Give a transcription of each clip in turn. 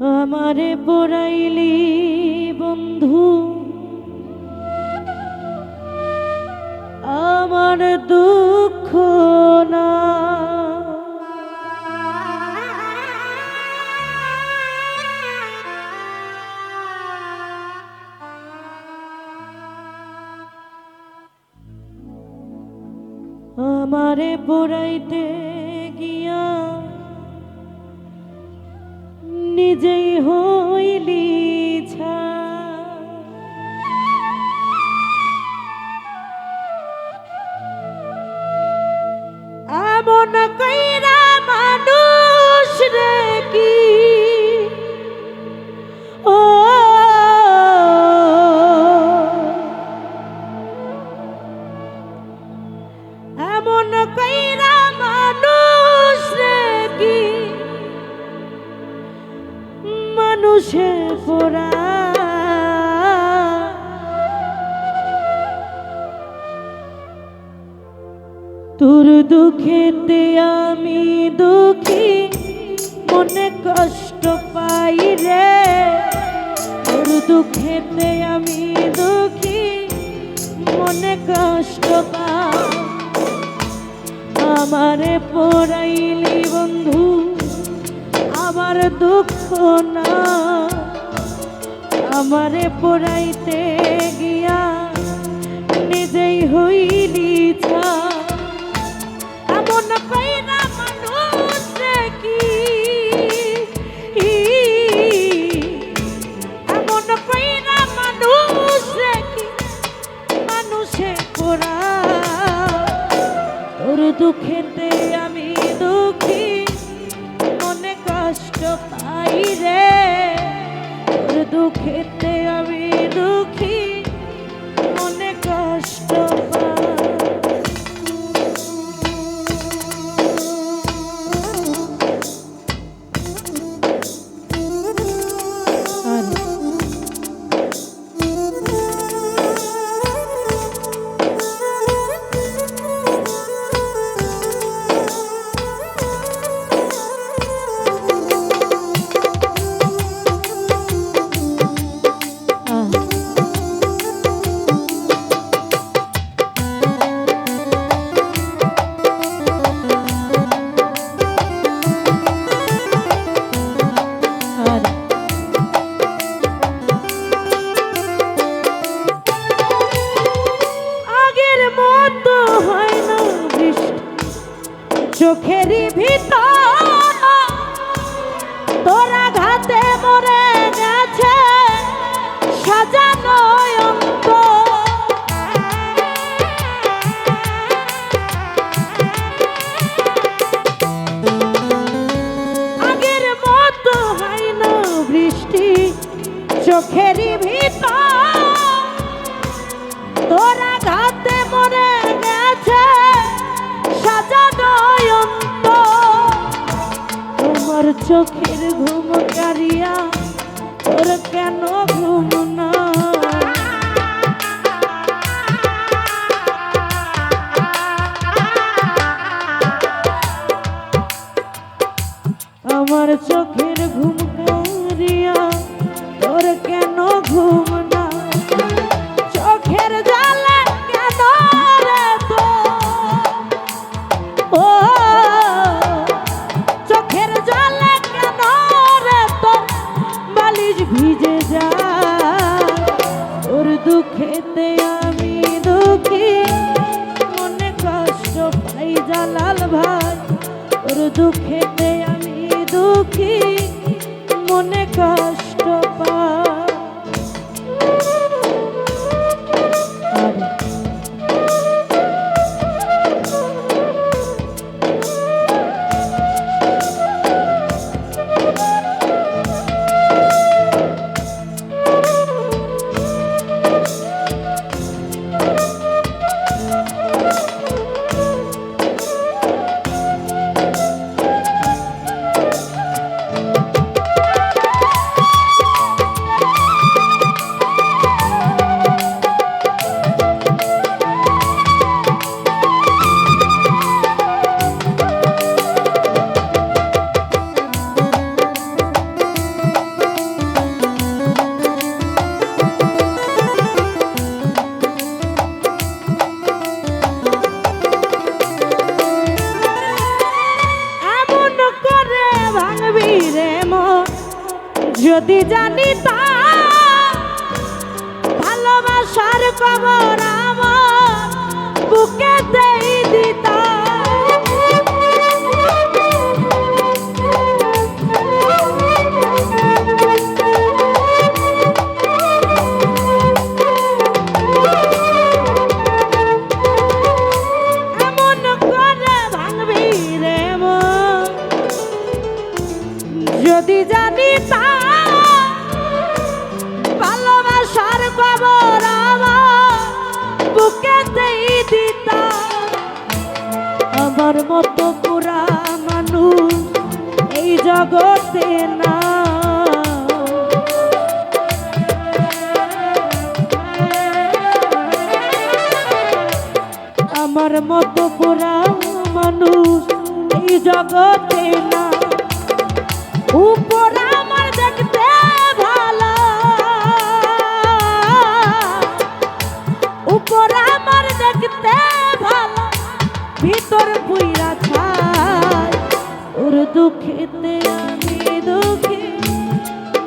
আমারে পড়াইলি বন্ধু আমার দুঃখ না আমারে পড়াইতে গিয়া নিজেই হইলি এমন কইরা মানুষ রে কি ও এমন কইরা মানুষ রে কি মানুষে পোড়া তোর দুঃখেতে আমি দুঃখী মনে কষ্ট পাই রে তোর দুঃখেতে আমি দুঃখী মনে কষ্ট পাই আমারে পড়াইলি বন্ধু আমার দুঃখ না আমারে পড়াইতে গিয়া নিজেই হইলি ছা এমন কইরা মানুষ রে কি এমন কইরা মানুষ রে কি মানুষে পোড়া তোর দুঃখেতে আমি দুঃখী মনে কষ্ট পাই রে তোর দুঃখেতে আমি দুঃখী মনে কষ্ট পাই চোখেরই ভিতর তোরা ঘাতে মরে গেছে সাজানো অঙ্ক আগের মতো হয় না বৃষ্টি চোখেরই ভিতর তোরা ঘাতে মরে গেছে সাজানো তোমার চোখের ঘুম কারিয়া তোর কেন ঘুম না আমার চোখের ঘুম কারিয়া তোর কেন ঘুম না চোখের জ্বালা কেন রে তো ও চোখের জ্বালা কেন রে তো বালিশ ভিজে যায় ওর দুঃখেতে আমি দুঃখী মনে কষ্ট পাই জালাল ভাই ওর দুঃখেতে আমি দুঃখী মনে কষ্ট পাই যদি জানিতা ভালোবাসার খবর আমার বুকেতেই দিতা। এমন করে ভাঙবি রে মন, যদি জানিতা ভালোবাসার খবর আমার বুকেতেই দিতা। আমার মতো পুরা মানুষ এই জগতে না, আমার মতো পুরা মানুষ এই জগতে না। উপর আমার দেখতে ভালো, উপর আমার দেখতে ভালো, ভিতর পুইরা ছাই। ওর দুঃখেতে আমি দুঃখী,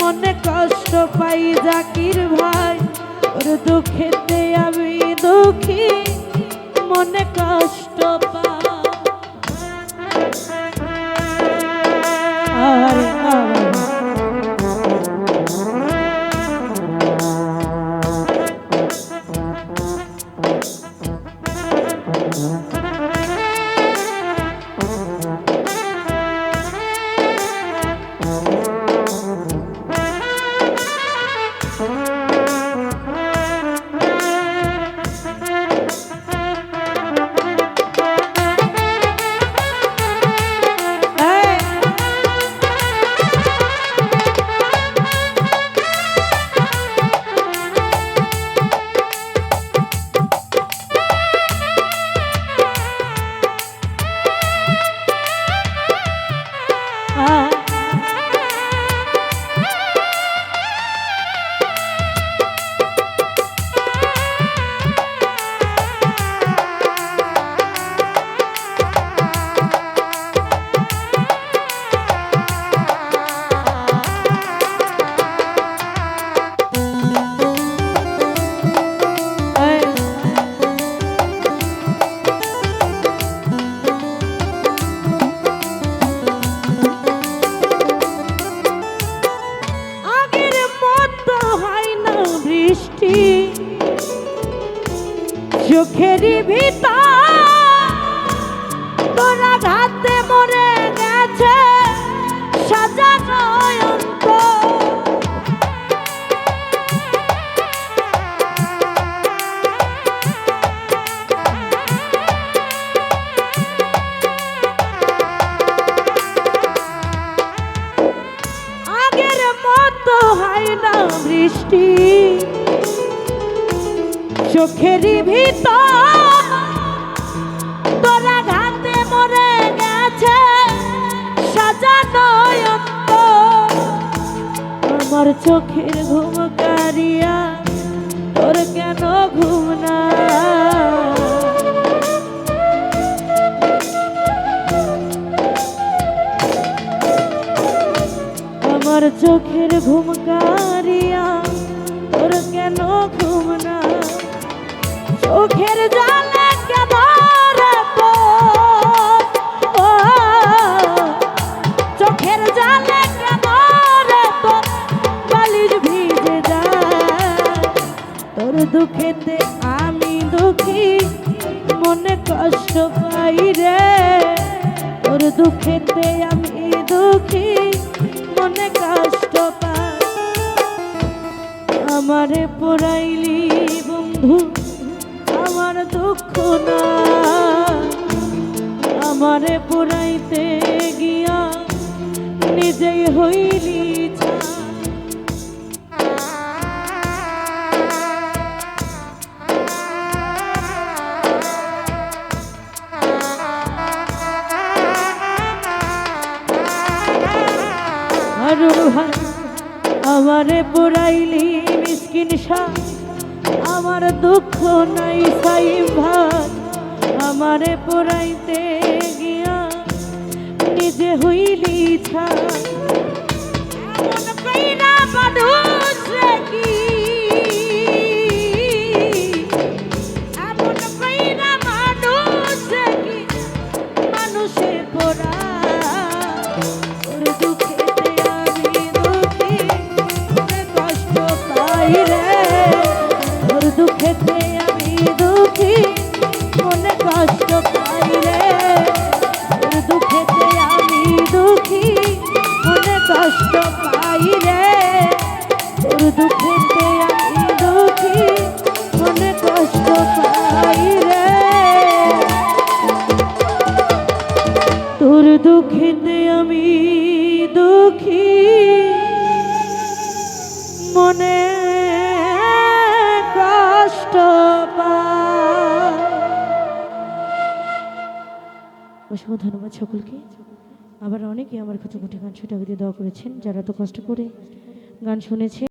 মনে কষ্ট পাই জাকির ভাই। ওর দুঃখেতে আমি দুঃখী, মনে কষ্ট পাই। আরে চোখেরই ভিতর তোরা ঘাতে মরে গেছে সাজানো অন্তর। আগের মতো হয় না বৃষ্টি, চোখেরই ভিতর তোরা ঘাতে মরে গেছে সাজানো অন্তর। আমার চোখের ঘুম কারিয়া তোর কেন ঘুম না? আমার চোখের ঘুম কারিয়া তোর কেন ঘুম না? চোখের জলে কেন রে তোর, চোখের জলে কেন রে তোর বালিশ ভিজে যায়। তোর দুঃখেতে আমি দুঃখী, মনে কষ্ট পাই রে। তোর দুঃখেতে আমি দুঃখী, মনে কষ্ট পাই। আমারে পোড়াইলি বন্ধু আমার দুঃখ না, আমারে পুরাইতে গিয়া নিজেই হইলি আমারে পুরাইলি মিসকিন শাহ, আমার দুঃখ নাই সাইম ভাই। আমারে পুরাইতে গিয়া নিজে হইলি ছাই। এমন কইরা মানুষ রে কি এমন কইরা মানুষ রে কি মানুষে পোড়া ওর দুঃখেতে আমি দুঃখী মনে কষ্ট পাই রে ওর দুঃখেতে আমি দুঃখী মনে কষ্ট পাই রে ওর দুঃখেতে আমি দুঃখী মনে কষ্ট পাই রে ওর দুঃখেতে আমি দুঃখী মনে কষ্ট পাই রে তোর দুঃখেতে আমি দুঃখী মনে কষ্ট পাই। অসংখ্য ধন্যবাদ সকলকে। আবার অনেকে আমার কাছে গুটি গান ছুটে দোয়া করেছেন, যারা তো কষ্ট করে গান শুনেছে।